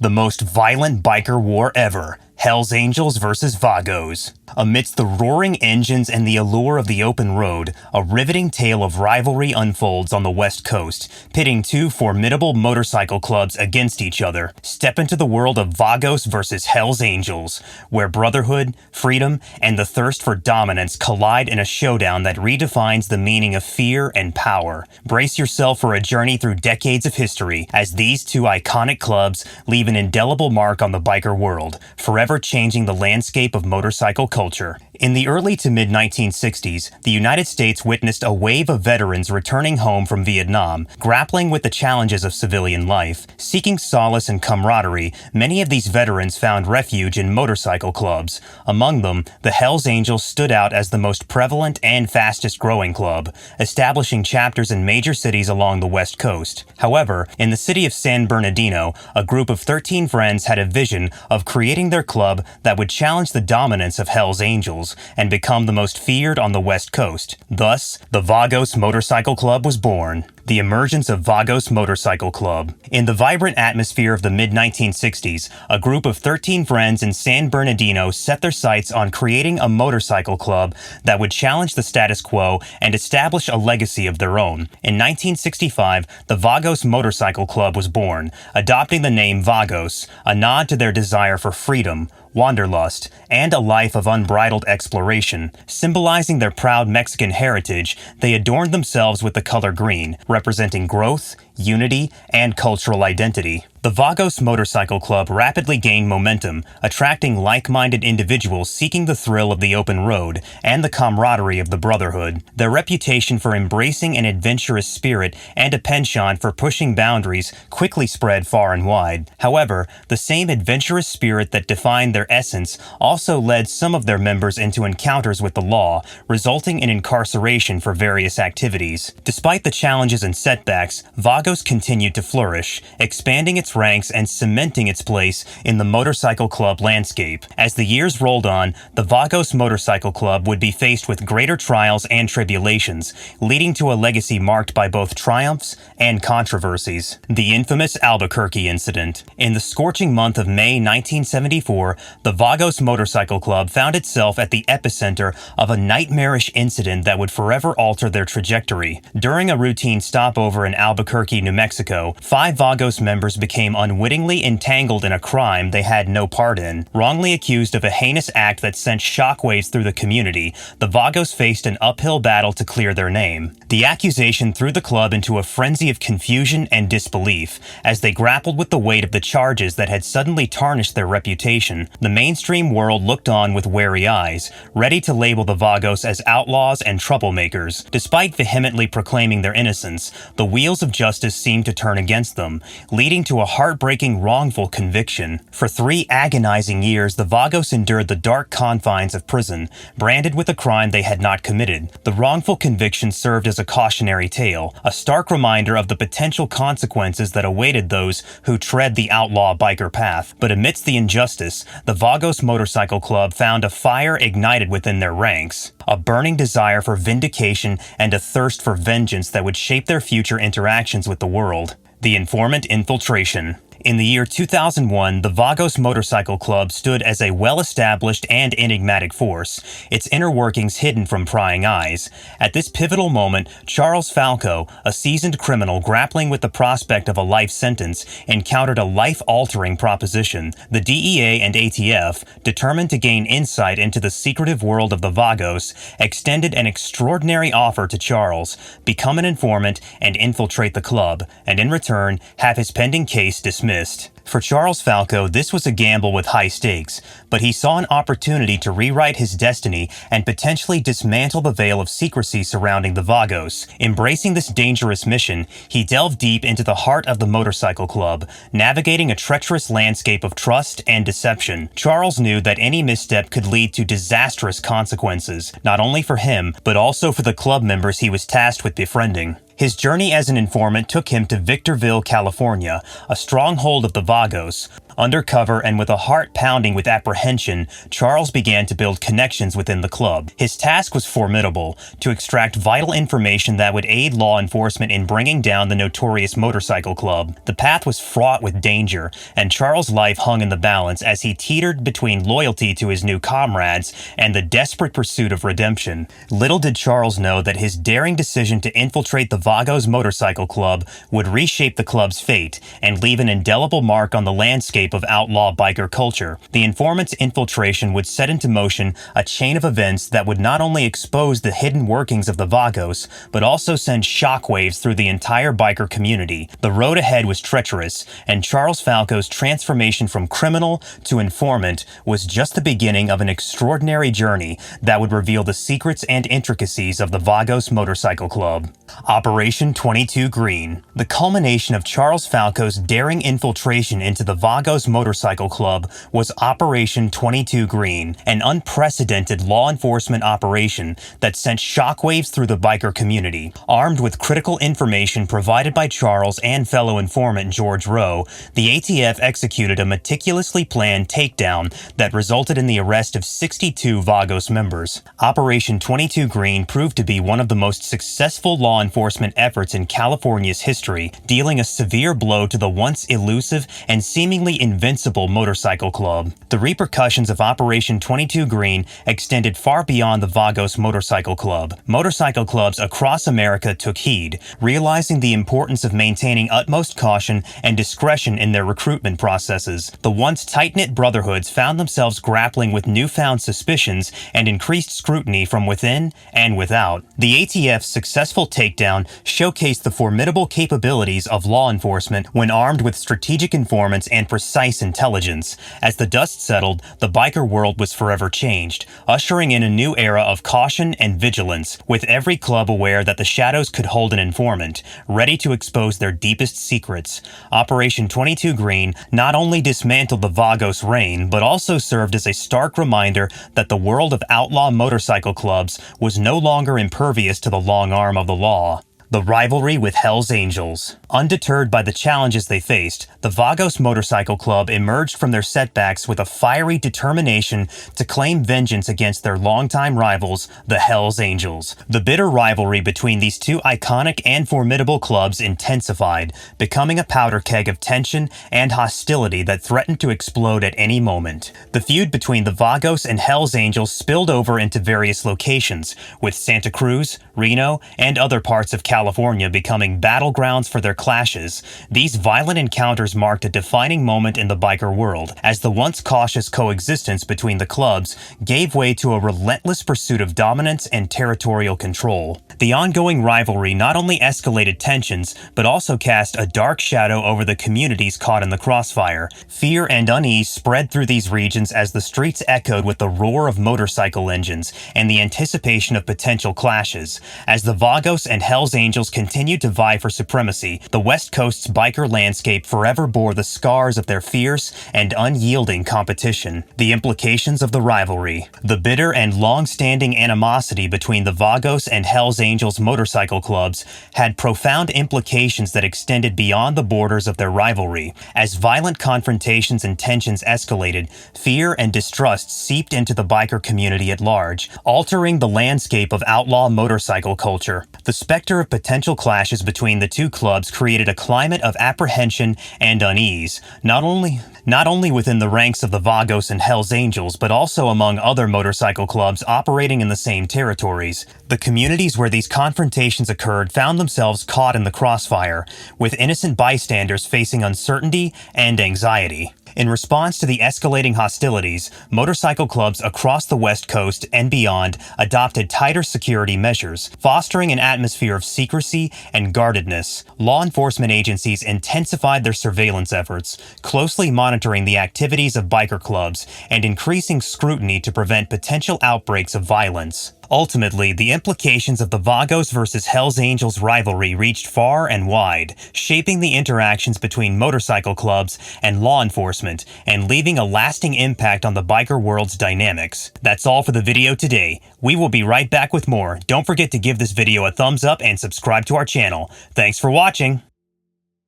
The most violent biker war ever. Hells Angels versus Vagos. Amidst the roaring engines and the allure of the open road, a riveting tale of rivalry unfolds on the West Coast, pitting two formidable motorcycle clubs against each other. Step into the world of Vagos versus Hells Angels, where brotherhood, freedom, and the thirst for dominance collide in a showdown that redefines the meaning of fear and power. Brace yourself for a journey through decades of history as these two iconic clubs leave an indelible mark on the biker world, forever changing the landscape of motorcycle culture. In the early to mid-1960s, the United States witnessed a wave of veterans returning home from Vietnam, grappling with the challenges of civilian life. Seeking solace and camaraderie, many of these veterans found refuge in motorcycle clubs. Among them, the Hells Angels stood out as the most prevalent and fastest-growing club, establishing chapters in major cities along the West Coast. However, in the city of San Bernardino, a group of 13 friends had a vision of creating their club that would challenge the dominance of Hells Angels and become the most feared on the West Coast. Thus, the Vagos Motorcycle Club was born. The emergence of Vagos Motorcycle Club. In the vibrant atmosphere of the mid-1960s, a group of 13 friends in San Bernardino set their sights on creating a motorcycle club that would challenge the status quo and establish a legacy of their own. In 1965, the Vagos Motorcycle Club was born, adopting the name Vagos, a nod to their desire for freedom, wanderlust, and a life of unbridled exploration. Symbolizing their proud Mexican heritage, they adorned themselves with the color green, representing growth, unity, and cultural identity. The Vagos Motorcycle Club rapidly gained momentum, attracting like-minded individuals seeking the thrill of the open road and the camaraderie of the brotherhood. Their reputation for embracing an adventurous spirit and a penchant for pushing boundaries quickly spread far and wide. However, the same adventurous spirit that defined their essence also led some of their members into encounters with the law, resulting in incarceration for various activities. Despite the challenges and setbacks, Vagos continued to flourish, expanding its ranks and cementing its place in the motorcycle club landscape. As the years rolled on, the Vagos Motorcycle Club would be faced with greater trials and tribulations, leading to a legacy marked by both triumphs and controversies. The infamous Albuquerque incident. In the scorching month of May 1974, the Vagos Motorcycle Club found itself at the epicenter of a nightmarish incident that would forever alter their trajectory. During a routine stopover in Albuquerque, New Mexico, 5 Vagos members became unwittingly entangled in a crime they had no part in. Wrongly accused of a heinous act that sent shockwaves through the community, the Vagos faced an uphill battle to clear their name. The accusation threw the club into a frenzy of confusion and disbelief as they grappled with the weight of the charges that had suddenly tarnished their reputation. The mainstream world looked on with wary eyes, ready to label the Vagos as outlaws and troublemakers. Despite vehemently proclaiming their innocence, the wheels of justice seemed to turn against them, leading to a heartbreaking wrongful conviction. For 3 agonizing years, the Vagos endured the dark confines of prison, branded with a crime they had not committed. The wrongful conviction served as a cautionary tale, a stark reminder of the potential consequences that awaited those who tread the outlaw biker path. But amidst the injustice, the Vagos Motorcycle Club found a fire ignited within their ranks, a burning desire for vindication and a thirst for vengeance that would shape their future interactions with the world. The informant infiltration. In the year 2001, the Vagos Motorcycle Club stood as a well-established and enigmatic force, its inner workings hidden from prying eyes. At this pivotal moment, Charles Falco, a seasoned criminal grappling with the prospect of a life sentence, encountered a life-altering proposition. The DEA and ATF, determined to gain insight into the secretive world of the Vagos, extended an extraordinary offer to Charles: become an informant and infiltrate the club, and in return, have his pending case dismissed. For Charles Falco, this was a gamble with high stakes, but he saw an opportunity to rewrite his destiny and potentially dismantle the veil of secrecy surrounding the Vagos. Embracing this dangerous mission, he delved deep into the heart of the motorcycle club, navigating a treacherous landscape of trust and deception. Charles knew that any misstep could lead to disastrous consequences, not only for him, but also for the club members he was tasked with befriending. His journey as an informant took him to Victorville, California, a stronghold of the Vagos. Undercover and with a heart pounding with apprehension, Charles began to build connections within the club. His task was formidable, to extract vital information that would aid law enforcement in bringing down the notorious motorcycle club. The path was fraught with danger, and Charles' life hung in the balance as he teetered between loyalty to his new comrades and the desperate pursuit of redemption. Little did Charles know that his daring decision to infiltrate the Vagos Motorcycle Club would reshape the club's fate and leave an indelible mark on the landscape of outlaw biker culture. The informant's infiltration would set into motion a chain of events that would not only expose the hidden workings of the Vagos, but also send shockwaves through the entire biker community. The road ahead was treacherous, and Charles Falco's transformation from criminal to informant was just the beginning of an extraordinary journey that would reveal the secrets and intricacies of the Vagos Motorcycle Club. Operation 22 Green. The culmination of Charles Falco's daring infiltration into the Vagos Motorcycle Club was Operation 22 Green, an unprecedented law enforcement operation that sent shockwaves through the biker community. Armed with critical information provided by Charles and fellow informant George Rowe, the ATF executed a meticulously planned takedown that resulted in the arrest of 62 Vagos members. Operation 22 Green proved to be one of the most successful law enforcement efforts in California's history, dealing a severe blow to the once elusive and seemingly invincible motorcycle club. The repercussions of Operation 22 Green extended far beyond the Vagos Motorcycle Club. Motorcycle clubs across America took heed, realizing the importance of maintaining utmost caution and discretion in their recruitment processes. The once tight-knit brotherhoods found themselves grappling with newfound suspicions and increased scrutiny from within and without. The ATF's successful takedown showcased the formidable capabilities of law enforcement when armed with strategic informants and precise intelligence. As the dust settled, the biker world was forever changed, ushering in a new era of caution and vigilance, with every club aware that the shadows could hold an informant, ready to expose their deepest secrets. Operation 22 Green not only dismantled the Vagos reign, but also served as a stark reminder that the world of outlaw motorcycle clubs was no longer impervious to the long arm of the law. The rivalry with Hell's Angels. Undeterred by the challenges they faced, the Vagos Motorcycle Club emerged from their setbacks with a fiery determination to claim vengeance against their longtime rivals, the Hell's Angels. The bitter rivalry between these two iconic and formidable clubs intensified, becoming a powder keg of tension and hostility that threatened to explode at any moment. The feud between the Vagos and Hell's Angels spilled over into various locations, with Santa Cruz, Reno, and other parts of California becoming battlegrounds for their clashes. These violent encounters marked a defining moment in the biker world, as the once cautious coexistence between the clubs gave way to a relentless pursuit of dominance and territorial control. The ongoing rivalry not only escalated tensions, but also cast a dark shadow over the communities caught in the crossfire. Fear and unease spread through these regions as the streets echoed with the roar of motorcycle engines and the anticipation of potential clashes. As the Vagos and Hell's Angels continued to vie for supremacy, the West Coast's biker landscape forever bore the scars of their fierce and unyielding competition. The implications of the rivalry. The bitter and long-standing animosity between the Vagos and Hell's Angels motorcycle clubs had profound implications that extended beyond the borders of their rivalry. As violent confrontations and tensions escalated, fear and distrust seeped into the biker community at large, altering the landscape of outlaw motorcycle culture. The specter of potential clashes between the two clubs created a climate of apprehension and unease, not only within the ranks of the Vagos and Hell's Angels, but also among other motorcycle clubs operating in the same territories. The communities where these confrontations occurred found themselves caught in the crossfire, with innocent bystanders facing uncertainty and anxiety. In response to the escalating hostilities, motorcycle clubs across the West Coast and beyond adopted tighter security measures, fostering an atmosphere of secrecy and guardedness. Law enforcement agencies intensified their surveillance efforts, closely monitoring the activities of biker clubs and increasing scrutiny to prevent potential outbreaks of violence. Ultimately, the implications of the Vagos versus Hells Angels rivalry reached far and wide, shaping the interactions between motorcycle clubs and law enforcement, and leaving a lasting impact on the biker world's dynamics. That's all for the video today. We will be right back with more. Don't forget to give this video a thumbs up and subscribe to our channel. Thanks for watching!